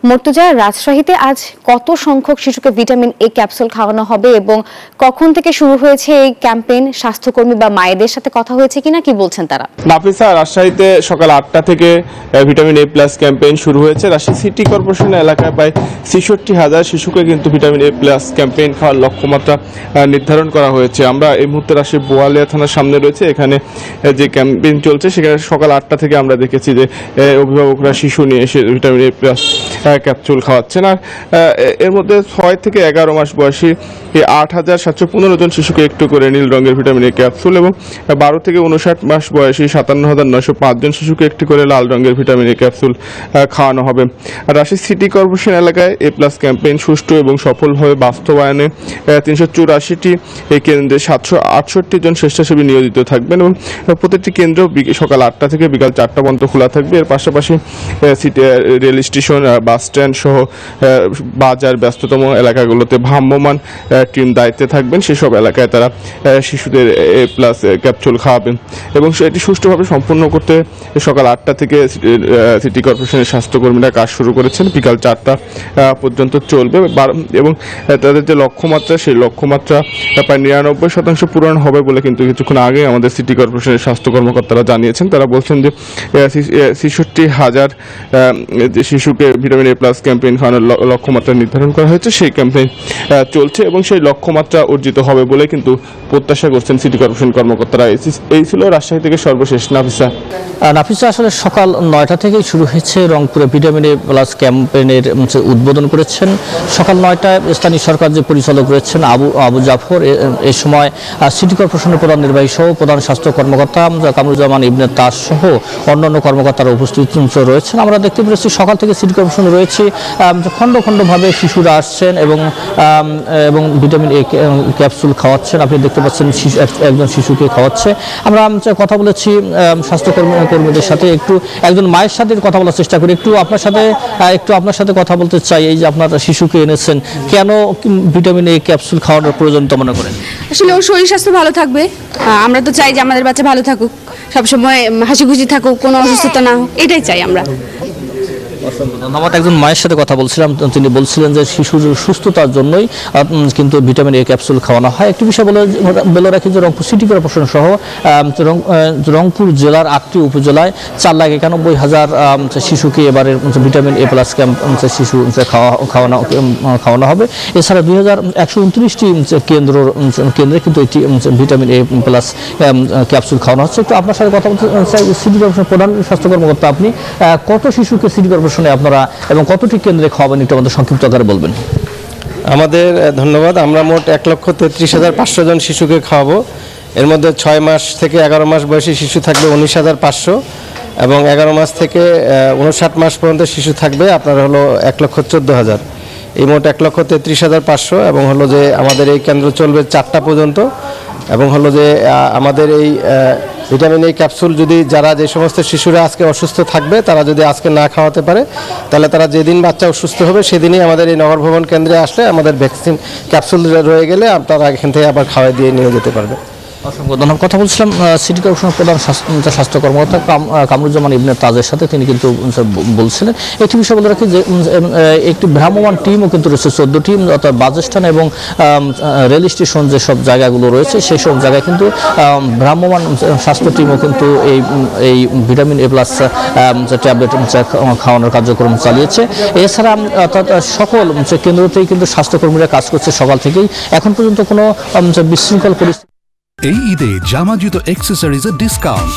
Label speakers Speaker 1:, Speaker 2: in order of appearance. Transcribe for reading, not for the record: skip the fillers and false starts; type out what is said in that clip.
Speaker 1: মুর্তজা, রাজশাহীতে আজ কত সংখ্যক শিশুকে ভিটামিন এ ক্যাপসুল খাওয়ানো হবে এবং কখন থেকে শুরু হয়েছে এই ক্যাম্পেইন? স্বাস্থ্যকর্মী বা মায়েদের সাথে কথা হয়েছে কিনা, কি বলছেন তারা?
Speaker 2: নাফিসা, রাজশাহীতে সকাল 8টা থেকে ভিটামিন এ প্লাস ক্যাম্পেইন শুরু হয়েছে। রাজশাহী সিটি কর্পোরেশন এলাকায় প্রায় 66,000 শিশুকে কিন্তু ভিটামিন এ প্লাস ক্যাম্পেইন খাওয়ার লক্ষ্যমাত্রা নির্ধারণ করা হয়েছে। আমরা এই মুহূর্তে রাজশাহী বোয়ালিয়া থানার সামনে রয়েছে, এখানে যে ক্যাম্পেইন চলছে সেখানে সকাল 8টা থেকে আমরা দেখেছি যে অভিভাবকরা শিশু নিয়ে এসে ভিটামিন এ প্লাস ক্যাপসুল খাওয়াচ্ছেন। আর এর মধ্যে 6 থেকে 11 মাস বয়সী 8,715 জন শিশুকে একটু করে নীল রঙের ভিটামিন এ ক্যাপসুল এবং 12 থেকে 59 মাস বয়সী 57,905 জন শিশুকে একটি করে লাল রঙের ভিটামিন এ ক্যাপসুল খাওয়ানো হবে। আর রাজশাহী সিটি কর্পোরেশন এলাকায় এ প্লাস ক্যাম্পেইন সুষ্ঠু এবং সফলভাবে বাস্তবায়নে 384টি এই কেন্দ্রে 768 জন স্বেচ্ছাসেবী নিয়োজিত থাকবেন এবং প্রতিটি কেন্দ্র সকাল 8টা থেকে বিকাল 4টা পর্যন্ত খোলা থাকবে। এর পাশাপাশি city rail station, bus stand সহ বাজার ব্যস্ততম এলাকাগুলোতে ভ্রাম্যমাণ টিম দায়িত্বে থাকবেন। সেসব এলাকায় তারা শিশুদের এ প্লাস ক্যাপসুল খাওয়াবেন এবং সেটি সুষ্ঠুভাবে সম্পন্ন করতে সকাল 8টা থেকে সিটি কর্পোরেশনের স্বাস্থ্যকর্মীরা কাজ শুরু করেছেন। বিকাল 4টা পর্যন্ত চলবে এবং তাদের যে লক্ষ্যমাত্রা, সেই লক্ষ্যমাত্রা প্রায় 99% পূরণ হবে বলে কিন্তু কিছুক্ষণ আগে আমাদের সিটি কর্পোরেশনের স্বাস্থ্য কর্মকর্তারা জানিয়েছেন। তারা বলছেন যে 66,000 শিশুকে ভিটামিন এ প্লাস ক্যাম্পেইন খাওয়ানোর লক্ষ্যমাত্রা নির্ধারণ করা হয়েছে। সেই ক্যাম্পেইন চলছে এবং সেই লক্ষ্যমাত্রা অর্জিত হবে বলে কিন্তু প্রত্যাশা করছেন সিটি কর্পোরেশন কর্মকর্তারা। এই ছিল রাজশাহী থেকে সর্বশেষ।
Speaker 3: নাফিসা, আসলে সকাল 9টা থেকেই শুরু হয়েছে রংপুরে ভিটামিন এ প্লাস ক্যাম্পেইনের উদ্বোধন করেছেন। সকাল 9টায় স্থানীয় সরকার যে পরিচালক রয়েছেন আবু জাফর, এই সময় সিটি কর্পোরেশনের প্রধান নির্বাহী সহ প্রধান স্বাস্থ্য কর্মকর্তা কামরুজ্জামান ইবনে তাজ সহ অন্যান্য কর্মকর্তারা উপস্থিত রয়েছেন। আমরা দেখতে পেরেছি সকাল থেকে সিটি কর্পোরেশন রয়েছে, খণ্ড খণ্ডভাবে শিশুরা আসছেন এবং ভিটামিন এ ক্যাপসুল খাওয়াচ্ছেন। আপনি দেখতে পাচ্ছেন একজন শিশুকে খাওয়াচ্ছে। আমরা কথা বলেছি স্বাস্থ্যকর্মীদের সাথে, একজন মায়ের সাথে কথা বলার চেষ্টা করি। আপনার সাথে কথা বলতে চাই। এই যে আপনার শিশুকে এনেছেন, কেন ভিটামিন এ ক্যাপসুল খাওয়ানোর প্রয়োজনীয়তা মনে করেন?
Speaker 4: আসলে ওর শরীর স্বাস্থ্য ভালো থাকবে। আমরা তো চাই যে আমাদের বাচ্চা ভালো থাকুক, সবসময় হাসি খুশি থাকুক, কোনো অসুস্থতা না হোক, এটাই চাই আমরা।
Speaker 3: ধন্যবাদ। একজন মায়ের সাথে কথা বলছিলাম, তিনি বলছিলেন যে শিশুর সুস্থতার জন্যই কিন্তু ভিটামিন এ ক্যাপসুল খাওয়ানো হয়। একটি বিষয় বলে রাখি যে রংপুর সিটি কর্পোরেশন সহ রংপুর জেলার 8টি উপজেলায় 4,91,000 শিশুকে এবারে ভিটামিন এ প্লাস শিশু খাওয়ানো হবে। এছাড়া 2,129টি কেন্দ্রে কিন্তু এটি ভিটামিন এ প্লাস ক্যাপসুল খাওয়ানো হচ্ছে। একটু আপনার সাথে কথা বলতে চাই, সিটি কর্পোরেশনের প্রধান স্বাস্থ্য কর্মকর্তা, আপনি কত শিশুকে সিটি কর্পোরেশনে আপনারা এবং কতটি কেন্দ্রে খাওয়াবেন, একটু আমাদের সংক্ষিপ্ত আকারে বলবেন?
Speaker 5: আমাদের ধন্যবাদ। আমরা মোট 1,33,500 জন শিশুকে খাওয়াবো। এর মধ্যে 6 মাস থেকে 11 মাস বয়সী শিশু থাকবে 19,500 এবং 11 মাস থেকে 59 মাস পর্যন্ত শিশু থাকবে আপনার হলো 1,14,000। এই মোট 1,33,500 এবং হলো যে আমাদের এই কেন্দ্র চলবে 4টা পর্যন্ত এবং হলো যে আমাদের এই ভিটামিন এ ক্যাপসুল যদি যে সমস্ত শিশুরা আজকে অসুস্থ থাকবে তারা যদি আজকে না খাওয়াতে পারে, তাহলে তারা যেদিন বাচ্চা অসুস্থ হবে সেদিনই আমাদের এই নগর ভবন কেন্দ্রে আসলে আমাদের ভ্যাকসিন ক্যাপসুল রয়ে গেলে তারা এখান থেকে আবার খাওয়াই দিয়ে নিয়ে যেতে পারবে।
Speaker 3: অসংখ্য ধন্যবাদ। কথা বলছিলাম সিটি কর্পোরেশনের প্রধান স্বাস্থ্য কর্মকর্তা কামরুজ্জামান ইবনে তাজের সাথে। তিনি কিন্তু বলছিলেন একটি বিষয় বলে রাখি যে একটি ভ্রাম্যমাণ টিমও কিন্তু রয়েছে, 14টি, অর্থাৎ বাস স্ট্যান্ড এবং রেল স্টেশন যেসব জায়গাগুলো রয়েছে সেই সব জায়গায় কিন্তু ভ্রাম্যমাণ স্বাস্থ্য টিমও কিন্তু এই ভিটামিন এ প্লাস ট্যাবলেট খাওয়ানোর কার্যক্রম চালিয়েছে। এছাড়া অর্থাৎ সকল কেন্দ্রতেই কিন্তু স্বাস্থ্যকর্মীরা কাজ করছে সকাল থেকেই। এখন পর্যন্ত কোনো বিশৃঙ্খল পরিস্থিতি
Speaker 6: এই ঈদে জামা জুতো অ্যাক্সেসরিজের ডিসকাউন্ট।